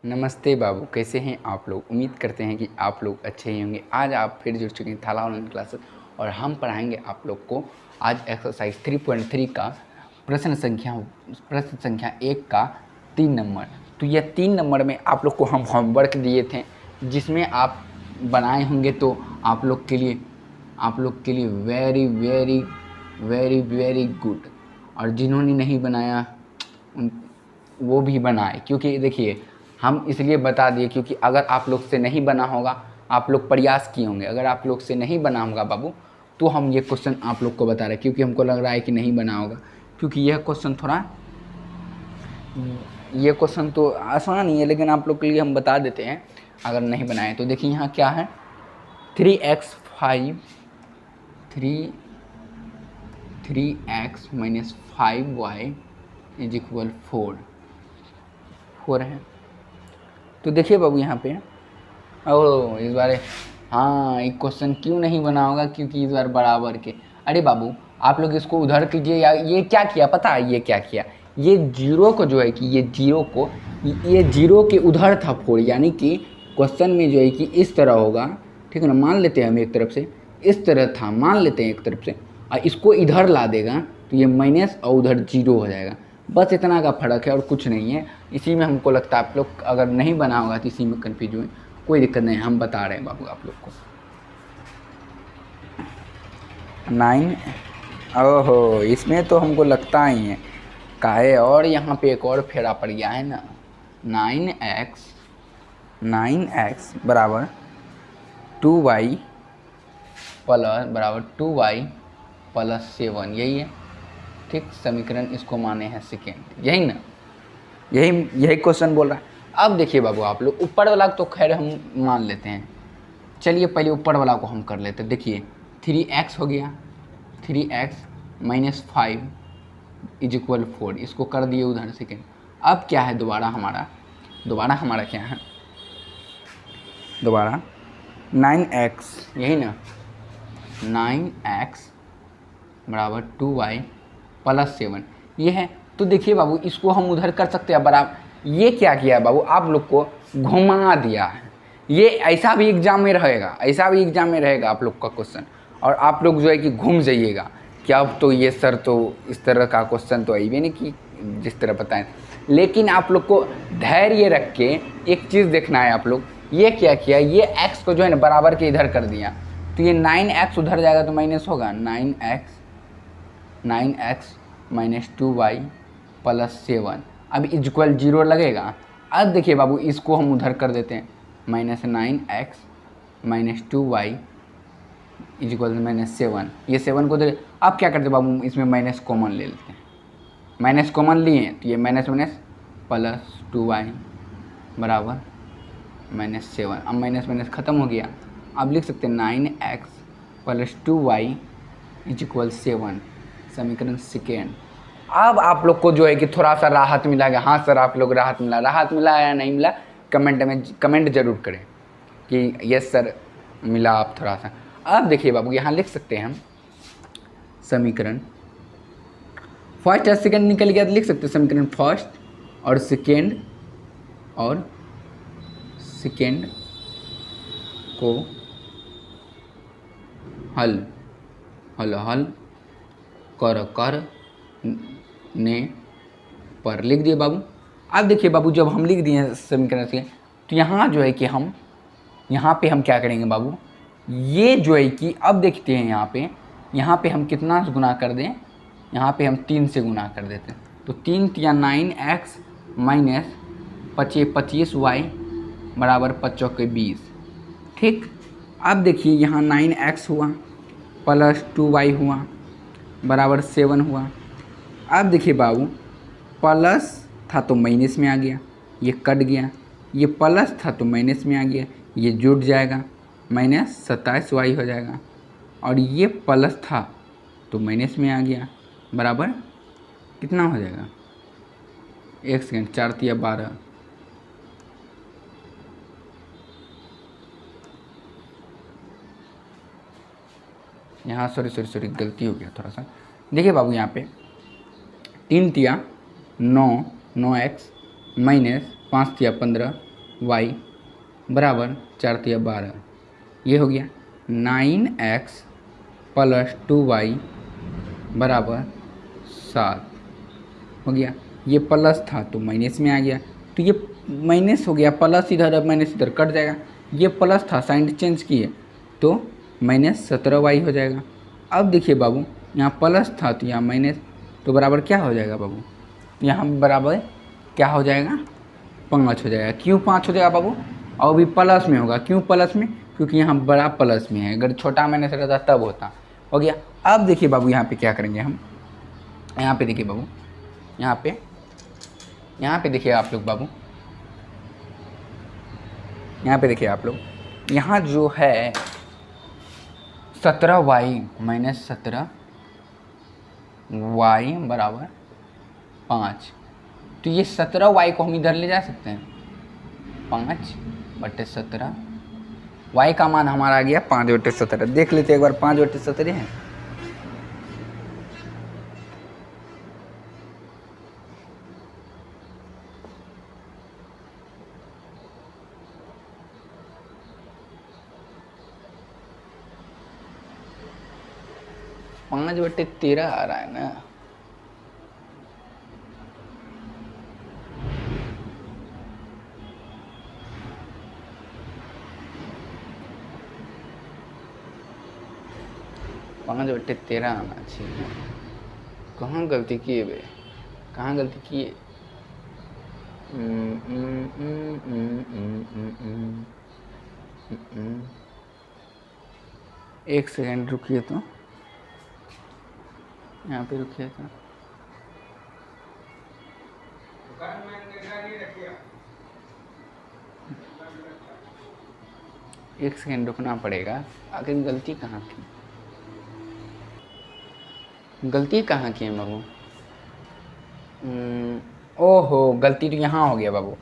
नमस्ते बाबू, कैसे हैं आप लोग। उम्मीद करते हैं कि आप लोग अच्छे ही होंगे। आज आप फिर जुड़ चुके हैं थाला ऑनलाइन क्लासेस और हम पढ़ाएंगे आप लोग को आज एक्सरसाइज 3.3 का प्रश्न संख्या 1 का 3 नंबर। तो यह 3 नंबर में आप लोग को हम होमवर्क दिए थे, जिसमें आप बनाए होंगे तो आप लोग के लिए very very very very good. और जिन्होंने नहीं बनाया वो भी बनाए, क्योंकि देखिए हम इसलिए बता दिए क्योंकि अगर आप लोग से नहीं बना होगा, आप लोग प्रयास किए होंगे, अगर आप लोग से नहीं बना होगा बाबू, तो हम ये क्वेश्चन आप लोग को बता रहे हैं, क्योंकि हमको लग रहा है कि नहीं बना होगा। क्योंकि यह क्वेश्चन तो आसान ही है, लेकिन आप लोग के लिए हम बता देते हैं अगर नहीं बनाए तो। देखिए यहाँ क्या है, 3x - 5y = 4 है। तो देखिए बाबू यहाँ पे इस बार एक क्वेश्चन क्यों नहीं बना होगा, क्योंकि इस बार बराबर के। अरे बाबू आप लोग इसको उधर कीजिए। या ये क्या किया पता है, ये क्या किया, ये जीरो को जो है कि ये जीरो के उधर था 4, यानी कि क्वेश्चन में जो है कि इस तरह होगा, ठीक है ना। मान लेते हैं हम एक तरफ से इस तरह था, मान लेते हैं एक तरफ से, और इसको इधर ला देगा तो ये माइनस और उधर जीरो हो जाएगा। बस इतना का फ़र्क है और कुछ नहीं है। इसी में हमको लगता है आप लोग अगर नहीं बना होगा तो इसी में कन्फ्यूज हुए। कोई दिक्कत नहीं, हम बता रहे हैं बाबू आप लोग को। 9 ओहो, इसमें तो हमको लगता ही है काहे। और यहाँ पे एक और फेरा पड़ गया है ना। 9x बराबर 2y प्लस 7, यही है ठीक। समीकरण इसको माने हैं सेकेंड, यही ना, यही क्वेश्चन बोल रहा है। अब देखिए बाबू आप लोग ऊपर वाला तो खैर हम मान लेते हैं, चलिए पहले ऊपर वाला को हम कर लेते हैं। देखिए 3x हो गया, 3x - 5 = 4, इसको कर दिए उधर सेकेंड। अब क्या है, दोबारा हमारा क्या है, दोबारा 9x, यही ना, 9x बराबर 2y प्लस 7, ये है। तो देखिए बाबू इसको हम उधर कर सकते हैं बराबर। ये क्या किया बाबू, आप लोग को घुमा दिया है। ये ऐसा भी एग्जाम में रहेगा, आप लोग का क्वेश्चन, और आप लोग जो है कि घूम जाइएगा कि अब तो ये सर तो इस तरह का क्वेश्चन तो आई भी नहीं कि जिस तरह बताएं। लेकिन आप लोग को धैर्य रख के एक चीज़ देखना है। आप लोग ये क्या किया, ये x को जो है ना बराबर के इधर कर दिया, तो ये 9x उधर जाएगा तो माइनस होगा। 9x - 2y प्लस 7, अब इक्वल 0 लगेगा। अब देखिए बाबू इसको हम उधर कर देते हैं, -9x - 2y = -7। ये 7 को दे, अब क्या करते बाबू, इसमें माइनस कॉमन ले लेते हैं। माइनस कॉमन लिए तो ये माइनस प्लस 2y बराबर -7। अब माइनस ख़त्म हो गया। अब लिख सकते हैं 9x + 2y = 7, समीकरण सेकेंड। अब आप लोग को जो है कि थोड़ा सा राहत मिला है। हाँ सर आप लोग राहत मिला या नहीं मिला, कमेंट जरूर करें कि यस सर मिला आप थोड़ा सा। अब देखिए बाबू यहाँ लिख सकते हैं हम समीकरण फर्स्ट और सेकेंड निकल गया तो लिख सकते हैं समीकरण फर्स्ट और सेकेंड को हल करने पर लिख दिए बाबू। अब देखिए बाबू जब हम लिख दिए समीकरण से, तो यहाँ जो है कि यहाँ पे हम क्या करेंगे बाबू, ये जो है कि अब देखते हैं यहाँ पे हम कितना से गुना कर दें, यहाँ पे हम 3 से गुना कर देते हैं। तो 3 × 9x - 25y बराबर 5 × 20, ठीक। अब देखिए यहाँ 9x हुआ प्लस 2y हुआ बराबर 7 हुआ। अब देखिए बाबू प्लस था तो माइनस में आ गया, ये कट गया, ये प्लस था तो माइनस में आ गया, ये जुड़ जाएगा, -27y हो जाएगा। और ये प्लस था तो माइनस में आ गया, बराबर कितना हो जाएगा, 1 सेकेंड, 4 × 12, यहाँ सॉरी गलती हो गया थोड़ा सा। देखिए बाबू यहाँ पे 3 × 9 9x - 5 × 15 वाई बराबर 4 तिया 12, ये हो गया 9x प्लस 2y बराबर 7 हो गया। ये प्लस था तो माइनस में आ गया, तो ये माइनस हो गया, प्लस इधर अब माइनस इधर कट जाएगा। ये प्लस था, साइन चेंज किए तो माइनस 17y हो जाएगा। अब देखिए बाबू, यहाँ प्लस था तो यहाँ माइनस, तो बराबर क्या हो जाएगा बाबू, यहाँ बराबर क्या हो जाएगा 5 हो जाएगा। क्यों 5 हो जाएगा बाबू, और भी प्लस में होगा, क्यों प्लस में, क्योंकि यहाँ बड़ा प्लस में है, अगर छोटा माइनस रहता तब होता। हो गया। अब देखिए बाबू यहाँ पे क्या करेंगे हम, यहाँ पे देखिए बाबू, यहाँ पे देखिए आप लोग बाबू, यहाँ पे देखिए आप लोग, यहाँ जो है 17y माइनस 17y बराबर 5, तो ये 17y को हम इधर ले जा सकते हैं, 5/17, y का मान हमारा आ गया 5/17। देख लेते हैं एक बार, 5/17 है, पाँच बटे 13 आ रहा है ना। पाँच बटे 13 आना चाहिए। कहाँ गलती किए बे, कहाँ गलती किए। एक सेकंड रुकिए, तो यहाँ पे रुकिए तो एक सेकंड रुकना पड़ेगा। आखिर गलती कहाँ की, गलती कहाँ की है बाबू। ओहो, गलती तो यहाँ हो गया बाबू।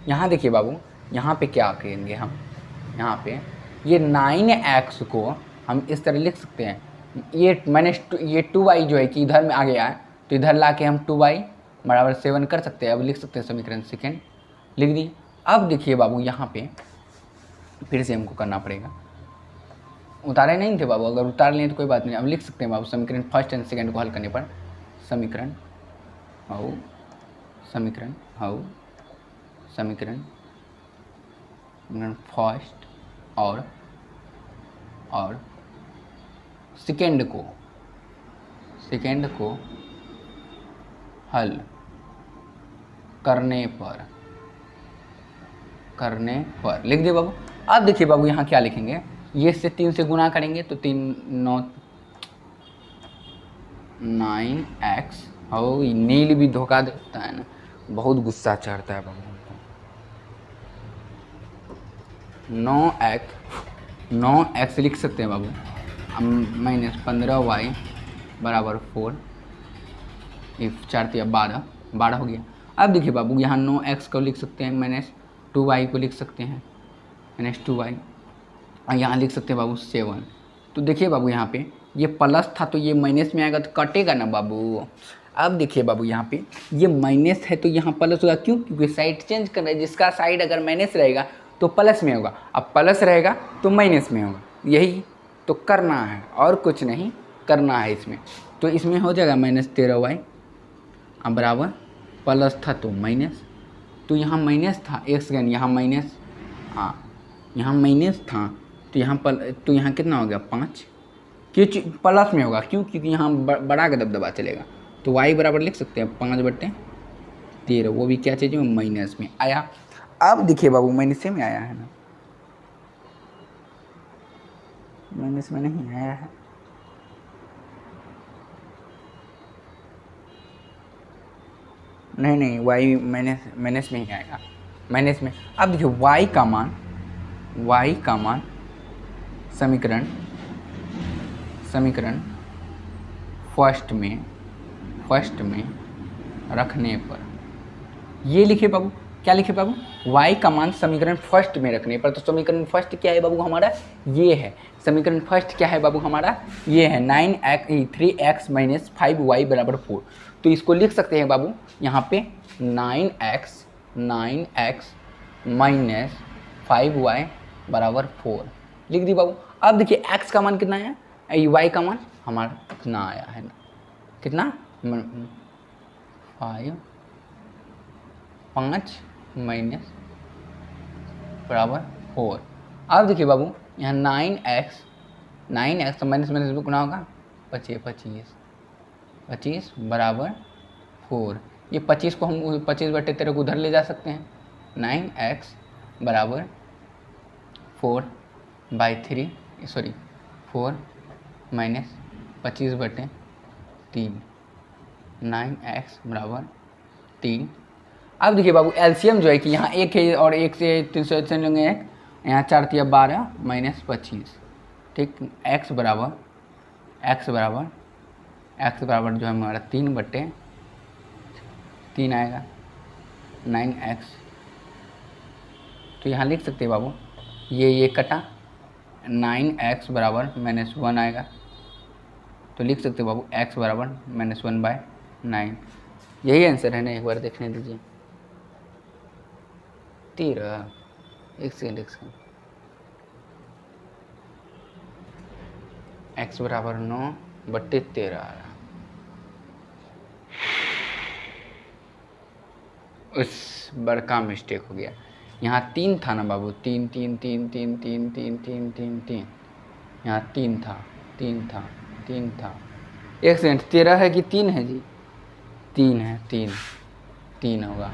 यहाँ देखिए बाबू, यहाँ पे क्या करेंगे हम, यहाँ पे ये 9x को हम इस तरह लिख सकते हैं, ये माइनस ये 2y जो है कि इधर में आ गया है, तो इधर ला के हम 2y बराबर 7 कर सकते हैं। अब लिख सकते हैं समीकरण सेकेंड, लिख दिए। अब देखिए बाबू, यहाँ पे फिर से हमको करना पड़ेगा, उतारे नहीं थे बाबू, अगर उतार लें तो कोई बात नहीं। अब लिख सकते हैं बाबू, समीकरण फर्स्ट एंड सेकेंड को हल करने पर समीकरण फर्स्ट और सेकेंड को हल करने पर लिख दिए बाबू। अब देखिए बाबू, यहाँ क्या लिखेंगे, ये से 3 से गुना करेंगे तो 9x हो, नील भी धोखा देता है ना, बहुत गुस्सा चढ़ता है बाबू। 9x लिख सकते हैं बाबू, माइनस 15y बराबर 4, 4 तिया 12 हो गया। अब देखिए बाबू, यहाँ 9x को लिख सकते हैं, माइनस 2y को लिख सकते हैं, माइनस 2y, और यहाँ लिख सकते हैं बाबू 7। तो देखिए बाबू, यहाँ पे ये प्लस था तो ये माइनस में आएगा तो कटेगा ना बाबू। अब देखिए बाबू, यहाँ पे ये माइनस है तो यहाँ प्लस होगा, क्यों, क्योंकि साइड चेंज कर रहे हैं, जिसका साइड अगर माइनस रहेगा तो प्लस में होगा, अब प्लस रहेगा तो माइनस में होगा। यही तो करना है, और कुछ नहीं करना है इसमें। तो इसमें हो जाएगा माइनस 13y, अब बराबर प्लस था तो माइनस, तो यहाँ माइनस था, एक सेकेंड, यहाँ माइनस, हाँ यहाँ माइनस था तो यहाँ तो यहाँ कितना हो गया 5, क्यों प्लस में होगा, क्यों, क्योंकि यहाँ बड़ा का दबदबा चलेगा। तो y बराबर लिख सकते हैं 5/13, वो भी क्या चीज़ में, माइनस में आया। अब देखिए बाबू, माइनस में आया है ना, माइनस में नहीं आया है, नहीं y माइनस में ही आएगा, माइनस में। अब देखिए y का मान समीकरण फर्स्ट में रखने पर ये लिखे बाबू, क्या लिखे बाबू, y का मान समीकरण फर्स्ट में रखने पर। तो समीकरण फर्स्ट क्या है बाबू हमारा, ये है समीकरण फर्स्ट, क्या है बाबू हमारा, ये है 3x माइनस 5y बराबर 4। तो इसको लिख सकते हैं बाबू, यहाँ पे 9x माइनस 5y बराबर 4 लिख दी बाबू। अब देखिए x का मान कितना है, y का मान हमारा कितना आया है ना, कितना 5 माइनस बराबर 4। अब देखिए बाबू यहाँ 9x तो माइनस माइनस में गुना होगा 25 बराबर 4। ये 25 को हम 25/13 को उधर ले जा सकते हैं। 9x बराबर 4 माइनस 25/3 9x बराबर 3। अब देखिए बाबू एलसीएम जो है कि यहाँ 1 है और 1 से 3 से लेंगे 1, यहाँ 4 तिया 12 माइनस 25, ठीक। x बराबर जो है हमारा 3/3 आएगा 9x। तो यहाँ लिख सकते हैं बाबू ये कटा 9x बराबर -1 आएगा, तो लिख सकते हैं बाबू x बराबर -1/9। यही आंसर है ना, एक बार देखने दीजिए। 13 एक सेकेंड x बराबर 9/13 आ रहा। उस बड़का मिस्टेक हो गया, यहाँ 3 था ना बाबू, 3 3 3 3 3 3 3 3 3, यहाँ 3 था। एक सेकंड, 13 है कि 3 है जी? 3 है, 3 होगा,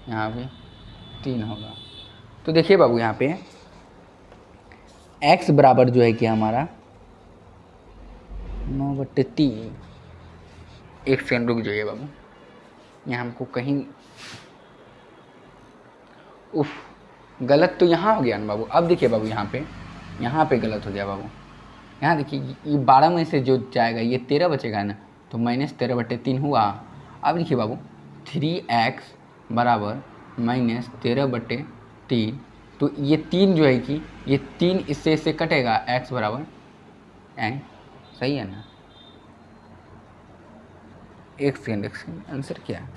यहाँ भी 3 होगा। तो देखिए बाबू यहाँ पे x बराबर जो है कि हमारा 9/3। एक सेकंड रुक जाइए बाबू, यहाँ हमको कहीं गलत तो यहाँ हो गया ना बाबू। अब देखिए बाबू यहाँ पे गलत हो गया बाबू। यहाँ देखिए ये 12 में से जो जाएगा ये 13 बचेगा ना, तो -13/3 हुआ। अब देखिए बाबू 3x बराबर -13/3, तो ये 3 जो है कि ये 3 इससे कटेगा, x बराबर सही है ना। एक सेकेंड आंसर क्या है,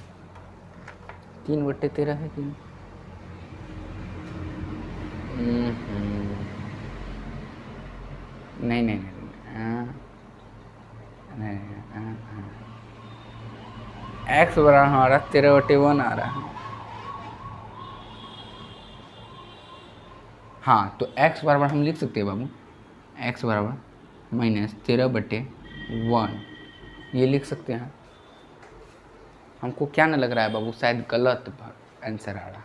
3/13 है कि नहीं x बराबर हमारा 13/1 आ रहा है। हाँ, तो x बराबर हम लिख सकते हैं बाबू, x बराबर -13/1 ये लिख सकते हैं। हमको क्या न लग रहा है बाबू, शायद गलत आंसर आ रहा है,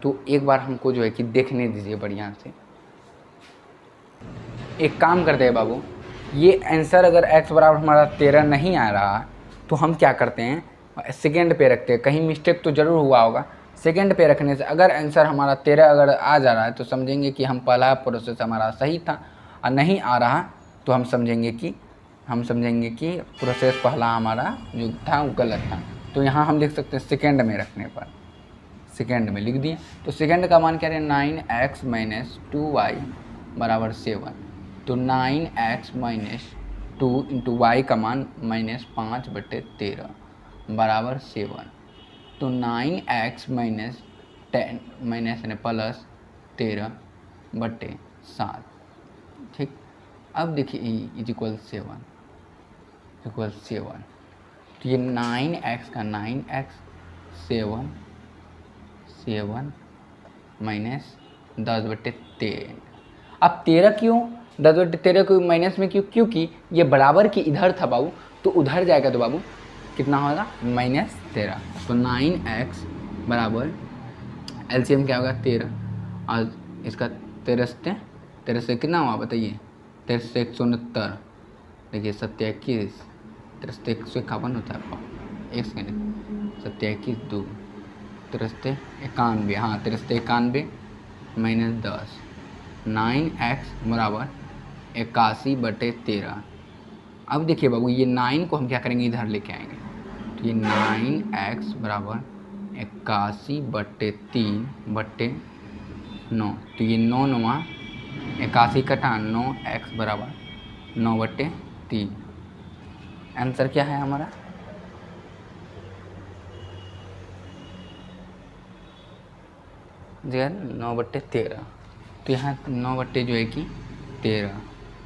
तो एक बार हमको जो है कि देखने दीजिए बढ़िया से। एक काम करते हैं बाबू, ये आंसर अगर x बराबर हमारा 13 नहीं आ रहा तो हम क्या करते हैं, सेकेंड पे रखते हैं। कहीं मिस्टेक तो ज़रूर हुआ होगा, सेकेंड पे रखने से अगर आंसर हमारा 13 अगर आ जा रहा है तो समझेंगे कि हम पहला प्रोसेस हमारा सही था, और नहीं आ रहा तो हम समझेंगे कि प्रोसेस पहला हमारा जो था वो गलत था। तो यहाँ हम लिख सकते हैं सेकेंड में रखने पर, सेकेंड में लिख दिए। तो सेकेंड का मान क्या है, 9x - 2y बराबर 7। तो 9x - 2 × y का मान -5/13 बराबर 7। तो 9x +13/7, ठीक। अब देखिए = 7 तो ये 9x का 9x 7 -10/13। अब 13 क्यों 10/13 को माइनस में क्यों, क्योंकि ये बराबर की इधर था बाबू, तो उधर जाएगा तो बाबू कितना होगा, -13। तो 9x बराबर एलसीएम क्या होगा 13, और इसका 13 से कितना हुआ बताइए, 13 से 169, देखिए 721, 13 से 151 होता है। एक सेकेंड, 721 2, 13 से 91, हाँ 13 से 91 -10। 9x बराबर 81/13। अब देखिए बाबू ये 9 को हम क्या करेंगे, इधर लेके आएंगे। तो ये 9x बराबर 81/3/9। तो ये 9 9 81 कटा 9x बराबर 9/3। आंसर क्या है हमारा, जगह 9/13, तो यहाँ 9 जो है कि 13,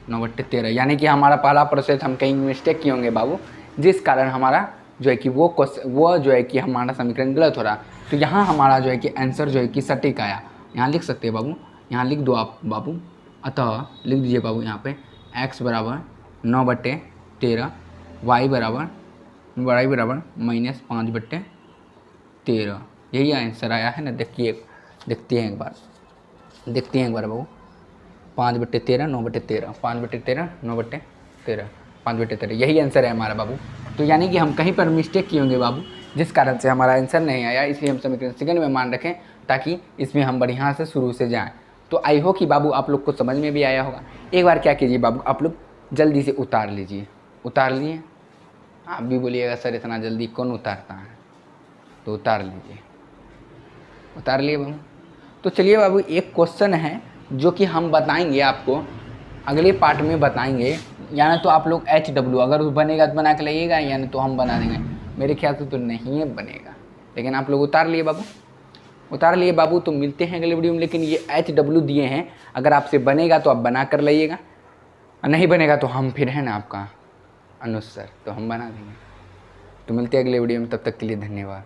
9/13, यानी कि हमारा पहला प्रोसेस हम कहीं मिस्टेक किए होंगे बाबू, जिस कारण हमारा जो है कि वो जो है कि हमारा समीकरण गलत हो रहा। तो यहाँ हमारा जो है कि आंसर जो है कि सटीक आया। यहाँ लिख सकते हैं बाबू, यहाँ लिख दो आप बाबू, अतः लिख दीजिए बाबू यहाँ पे x बराबर 9/13, y बराबर -5/13, यही आंसर आया है ना। देखते हैं एक बार बाबू, 5/13, 9/13, 5/13, 9/13, 5/13, यही आंसर है हमारा बाबू। तो यानी कि हम कहीं पर मिस्टेक किए होंगे बाबू, जिस कारण से हमारा आंसर नहीं आया, इसलिए हम समीकरण सेकंड में मान रखें, ताकि इसमें हम बढ़िया से शुरू से जाएं। तो आई हो कि बाबू आप लोग को समझ में भी आया होगा। एक बार क्या कीजिए बाबू, आप लोग जल्दी से उतार लीजिए। उतार लिए? आप भी बोलिएगा सर इतना जल्दी कौन उतारता है, तो उतार लीजिए। उतार लिए बाबू? तो चलिए बाबू, एक क्वेश्चन है जो कि हम बताएंगे आपको, अगले पार्ट में बताएंगे। या ना तो आप लोग HW अगर बनेगा तो बना के लाइएगा, या ना तो हम बना देंगे। मेरे ख्याल से तो नहीं बनेगा, लेकिन आप लोग उतार लिए बाबू, उतार लिए बाबू। तो मिलते हैं अगले वीडियो में। लेकिन ये HW दिए हैं, अगर आपसे बनेगा तो आप बना कर लाइएगा, नहीं बनेगा तो हम फिर है ना आपका अनुज सर, तो हम बना देंगे। तो मिलते हैं अगले वीडियो में, तब तक के लिए धन्यवाद।